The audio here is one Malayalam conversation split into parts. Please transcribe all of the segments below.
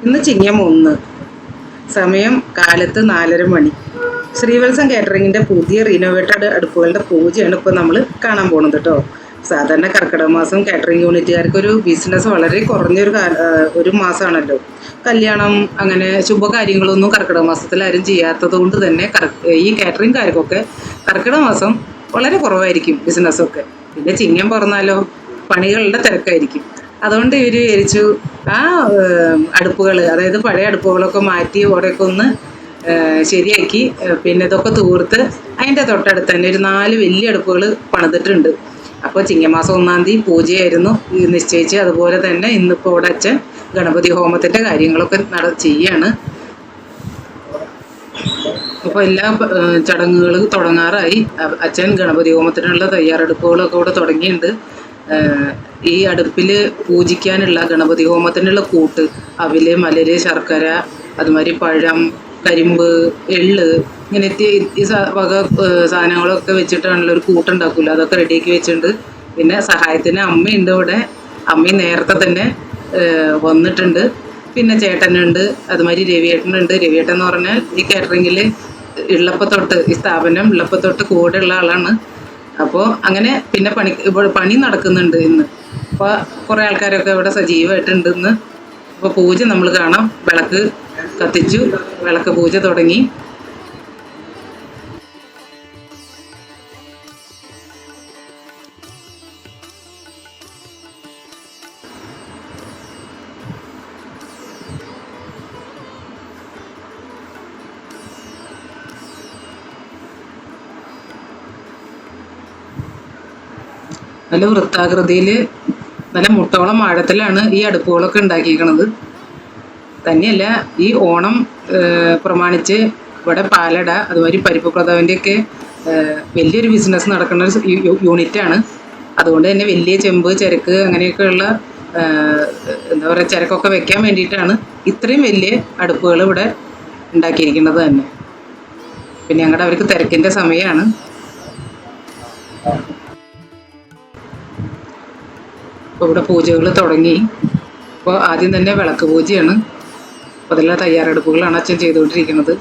ഇന്ന് ചിങ്ങം 1, സമയം കാലത്ത് 4:30 മണി. ശ്രീവത്സം കാറ്ററിങ്ങിൻ്റെ പുതിയ റിനോവേറ്റഡ് അടുപ്പുകളുടെ പൂജയാണ് ഇപ്പോൾ നമ്മൾ കാണാൻ പോകുന്നത് കേട്ടോ. സാധാരണ കർക്കിടക മാസം കാറ്ററിംഗ് യൂണിറ്റുകാർക്ക് ഒരു ബിസിനസ് വളരെ കുറഞ്ഞൊരു മാസമാണല്ലോ. കല്യാണം അങ്ങനെ ശുഭകാര്യങ്ങളൊന്നും കർക്കിടക മാസത്തിൽ ആരും ചെയ്യാത്തത് കൊണ്ട് തന്നെ ഈ കാറ്ററിംഗുകാർക്കൊക്കെ കർക്കിടക മാസം വളരെ കുറവായിരിക്കും ബിസിനസ്സൊക്കെ. പിന്നെ ചിങ്ങം പറഞ്ഞാലോ പണികളുടെ തിരക്കായിരിക്കും. അതുകൊണ്ട് ഇവർ വിചാരിച്ചു ആ അടുപ്പുകൾ, അതായത് പഴയ അടുപ്പുകളൊക്കെ മാറ്റി അവിടെയൊക്കെ ഒന്ന് ശരിയാക്കി പിന്നെ ഇതൊക്കെ തൂർത്ത് അതിൻ്റെ തൊട്ടടുത്ത് തന്നെ ഒരു 4 വലിയ അടുപ്പുകൾ പണിതിട്ടുണ്ട്. അപ്പോൾ ചിങ്ങമാസം 1-ാം തീയതി പൂജയായിരുന്നു നിശ്ചയിച്ച്. അതുപോലെ തന്നെ ഇന്നിപ്പോൾ ഇവിടെ അച്ഛൻ ഗണപതി ഹോമത്തിൻ്റെ കാര്യങ്ങളൊക്കെ ചെയ്യാണ്. അപ്പോൾ എല്ലാ ചടങ്ങുകൾ തുടങ്ങാറായി. അച്ഛൻ ഗണപതി ഹോമത്തിനുള്ള തയ്യാറെടുപ്പുകളൊക്കെ ഇവിടെ തുടങ്ങിയിട്ടുണ്ട്. ഈ അടുപ്പിൽ പൂജിക്കാനുള്ള ഗണപതി ഹോമത്തിനുള്ള കൂട്ട് അവില്, മലര്, ശർക്കര, അതുമാതിരി പഴം, കരിമ്പ്, എള്ള്, ഇങ്ങനത്തെ ഈ വക സാധനങ്ങളൊക്കെ വെച്ചിട്ടാണല്ലോ ഒരു കൂട്ടുണ്ടാക്കില്ല. അതൊക്കെ റെഡിയാക്കി വെച്ചിട്ടുണ്ട്. പിന്നെ സഹായത്തിന് അമ്മയുണ്ട് ഇവിടെ. അമ്മയും നേരത്തെ തന്നെ വന്നിട്ടുണ്ട്. പിന്നെ ചേട്ടനുണ്ട്, അതുമാതിരി രവിയേട്ടനുണ്ട്. രവിയേട്ടൻ എന്ന് പറഞ്ഞാൽ ഈ കാറ്ററിങ്ങിൽ ഉള്ളപ്പത്തൊട്ട്, ഈ സ്ഥാപനം ഉള്ളപ്പത്തൊട്ട് കൂടെ ഉള്ള ആളാണ്. അപ്പോൾ അങ്ങനെ പിന്നെ പണി നടക്കുന്നുണ്ട് ഇന്ന്. അപ്പോൾ കുറേ ആൾക്കാരൊക്കെ ഇവിടെ സജീവമായിട്ടുണ്ട് ഇന്ന്. അപ്പോൾ പൂജ നമ്മൾ കാണാം. വിളക്ക് കത്തിച്ചു, വിളക്ക് പൂജ തുടങ്ങി. നല്ല വൃത്താകൃതിയിൽ നല്ല മുട്ടോളം ആഴത്തിലാണ് ഈ അടുപ്പുകളൊക്കെ ഉണ്ടാക്കിയിരിക്കുന്നത്. തന്നെയല്ല, ഈ ഓണം പ്രമാണിച്ച് ഇവിടെ പാലട, അതുമാതിരി പരിപ്പ് പ്രഥമൻ്റെയൊക്കെ വലിയൊരു ബിസിനസ് നടക്കുന്ന ഒരു യൂണിറ്റാണ്. അതുകൊണ്ട് തന്നെ വലിയ ചെമ്പ്, ചരക്ക് അങ്ങനെയൊക്കെയുള്ള എന്താ പറയുക ചരക്കൊക്കെ വെക്കാൻ വേണ്ടിയിട്ടാണ് ഇത്രയും വലിയ അടുപ്പുകൾ ഇവിടെ ഉണ്ടാക്കിയിരിക്കുന്നത് തന്നെ. പിന്നെ ഞങ്ങളുടെ അവർക്ക് തിരക്കിൻ്റെ സമയമാണ്. അപ്പോൾ ഇവിടെ പൂജകൾ തുടങ്ങി. അപ്പോൾ ആദ്യം തന്നെ വിളക്ക് പൂജയാണ്. അപ്പോൾ അതെല്ലാം തയ്യാറെടുപ്പുകളാണ് അച്ഛൻ ചെയ്തുകൊണ്ടിരിക്കുന്നത്.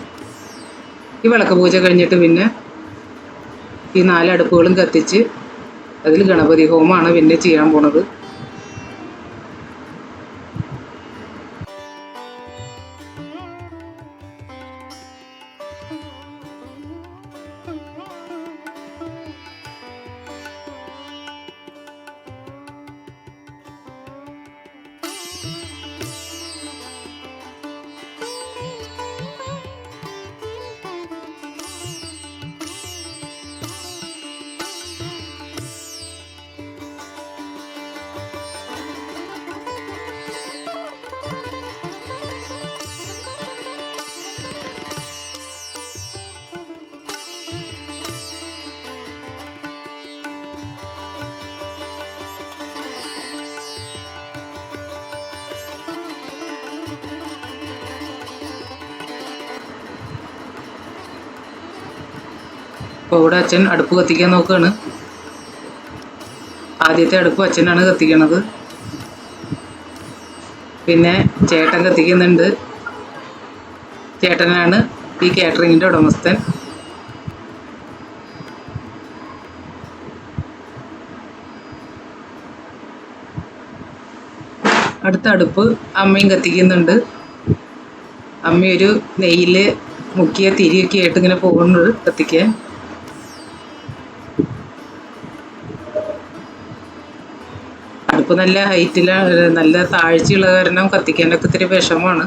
ഈ വിളക്ക് പൂജ കഴിഞ്ഞിട്ട് പിന്നെ ഈ 4 അടുപ്പുകളും കത്തിച്ച് അതിൽ ഗണപതി ഹോമമാണ് പിന്നെ ചെയ്യാൻ പോണത്. അപ്പോൾ ഇവിടെ അച്ഛൻ അടുപ്പ് കത്തിക്കാൻ നോക്കുകയാണ്. ആദ്യത്തെ അടുപ്പ് അച്ഛനാണ് കത്തിക്കണത്. പിന്നെ ചേട്ടൻ കത്തിക്കുന്നുണ്ട്. ചേട്ടനാണ് ഈ കാറ്ററിങ്ങിൻ്റെ ഉടമസ്ഥൻ. അടുത്ത അടുപ്പ് അമ്മയും കത്തിക്കുന്നുണ്ട്. അമ്മ ഒരു നെയ്യിൽ മുക്കിയ തിരിയൊക്കെ ആയിട്ട് ഇങ്ങനെ പോകുന്നുണ്ട് കത്തിക്കാൻ. അടുപ്പ് നല്ല ഹൈറ്റിലാണ്, നല്ല താഴ്ചയുള്ള കാരണം കത്തിക്കാനൊക്കെ ഇത്തിരി വിഷമമാണ്.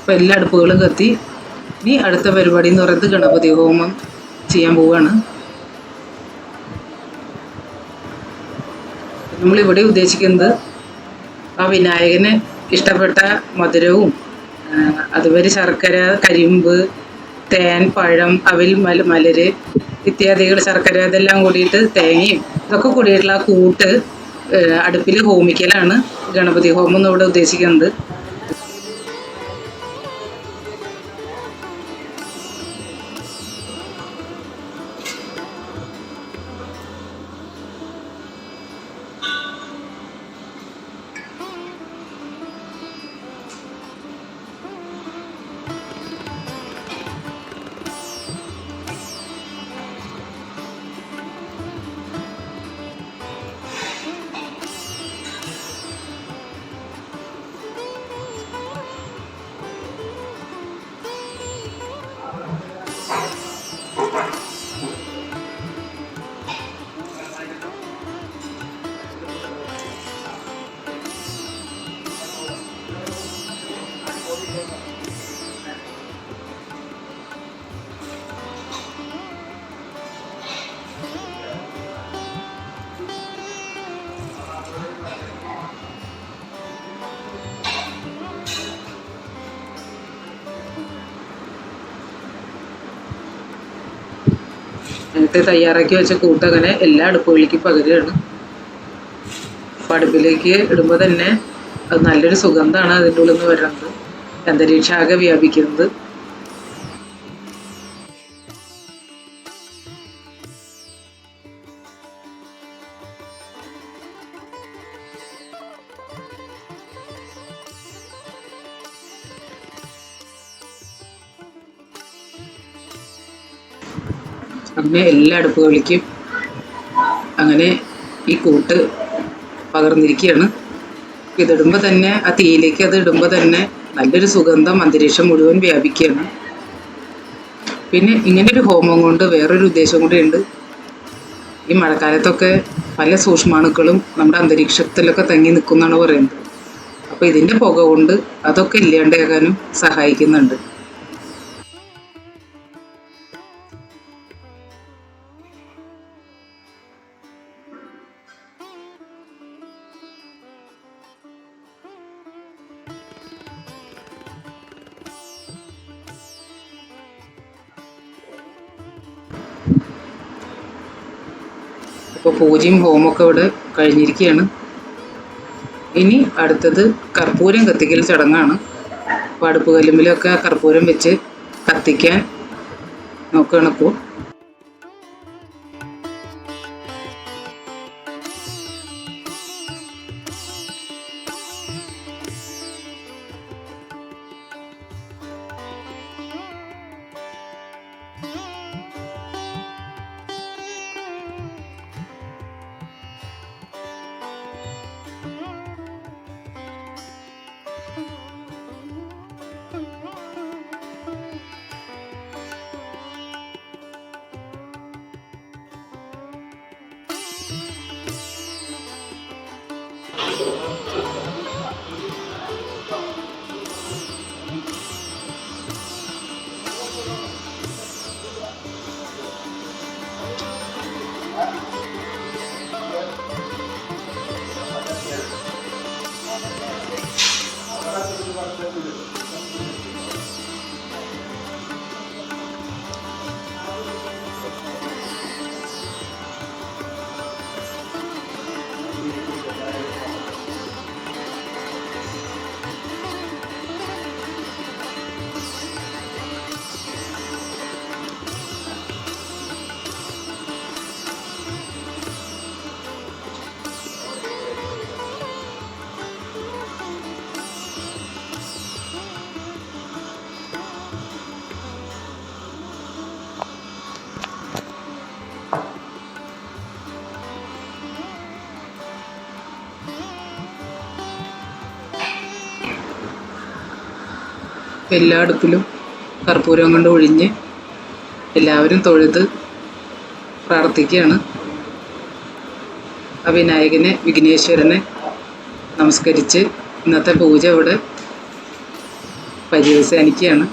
അപ്പോൾ എല്ലാ അടുപ്പുകളും കത്തി. ഇനി അടുത്ത പരിപാടി എന്ന് പറയുന്നത് ഗണപതി ഹോമം ചെയ്യാൻ പോവുകയാണ്. നമ്മളിവിടെ ഉദ്ദേശിക്കുന്നത് ആ വിനായകന് ഇഷ്ടപ്പെട്ട മധുരവും അതുവരെ ശർക്കര, കരിമ്പ്, തേൻ, പഴം, അവിൽ, മലര് ഇത്യാദികൾ, ശർക്കര ഇതെല്ലാം കൂടിയിട്ട് തേങ്ങയും ഇതൊക്കെ കൂടിയിട്ടുള്ള ആ കൂട്ട് അടുപ്പിൽ ഹോമിക്കലാണ് ഗണപതി ഹോമം എന്നിവിടെ ഉദ്ദേശിക്കുന്നത്. നേരത്തെ തയ്യാറാക്കി വെച്ച കൂട്ടങ്ങനെ എല്ലാ അടുപ്പുകളിലേക്കും പകരുകയാണ്. അപ്പം അടുപ്പിലേക്ക് ഇടുമ്പോൾ തന്നെ അത് നല്ലൊരു സുഗന്ധമാണ് അതിൻ്റെ ഉള്ളിൽ നിന്ന് വരുന്നത്, അന്തരീക്ഷാകെ വ്യാപിക്കുന്നത്. അങ്ങനെ എല്ലാ അടുപ്പുകളിലേക്കും അങ്ങനെ ഈ കൂട്ട് പകർന്നിരിക്കുകയാണ്. ഇതിടുമ്പോൾ തന്നെ ആ തീയിലേക്ക് അത് ഇടുമ്പോൾ തന്നെ നല്ലൊരു സുഗന്ധം അന്തരീക്ഷം മുഴുവൻ വ്യാപിക്കുകയാണ്. പിന്നെ ഇങ്ങനൊരു ഹോമം കൊണ്ട് വേറൊരു ഉദ്ദേശം കൂടിയുണ്ട്. ഈ മഴക്കാലത്തൊക്കെ പല സൂക്ഷ്മാണുക്കളും നമ്മുടെ അന്തരീക്ഷത്തിലൊക്കെ തങ്ങി നിൽക്കുമെന്നാണ് പറയുന്നത്. അപ്പോൾ ഇതിൻ്റെ പുക കൊണ്ട് അതൊക്കെ ഇല്ലാണ്ടാകാനും സഹായിക്കുന്നുണ്ട്. അപ്പോൾ പൂജയും ഹോമൊക്കെ ഇവിടെ കഴിഞ്ഞിരിക്കുകയാണ്. ഇനി അടുത്തത് കർപ്പൂരം കത്തിക്കൽ ചടങ്ങാണ്. അപ്പോൾ അടുപ്പ് കല്ലുമ്പിലൊക്കെ കർപ്പൂരം വെച്ച് കത്തിക്കാൻ നോക്കുകയാണ് ഇപ്പോൾ. എല്ലാ അടുപ്പിലും കർപ്പൂരം കൊണ്ട് ഒഴിഞ്ഞ് എല്ലാവരും തൊഴുത് പ്രാർത്ഥിക്കുകയാണ്. ആ വിനായകനെ, വിഘ്നേശ്വരനെ നമസ്കരിച്ച് ഇന്നത്തെ പൂജ ഇവിടെ പര്യവസാനിക്കുകയാണ്.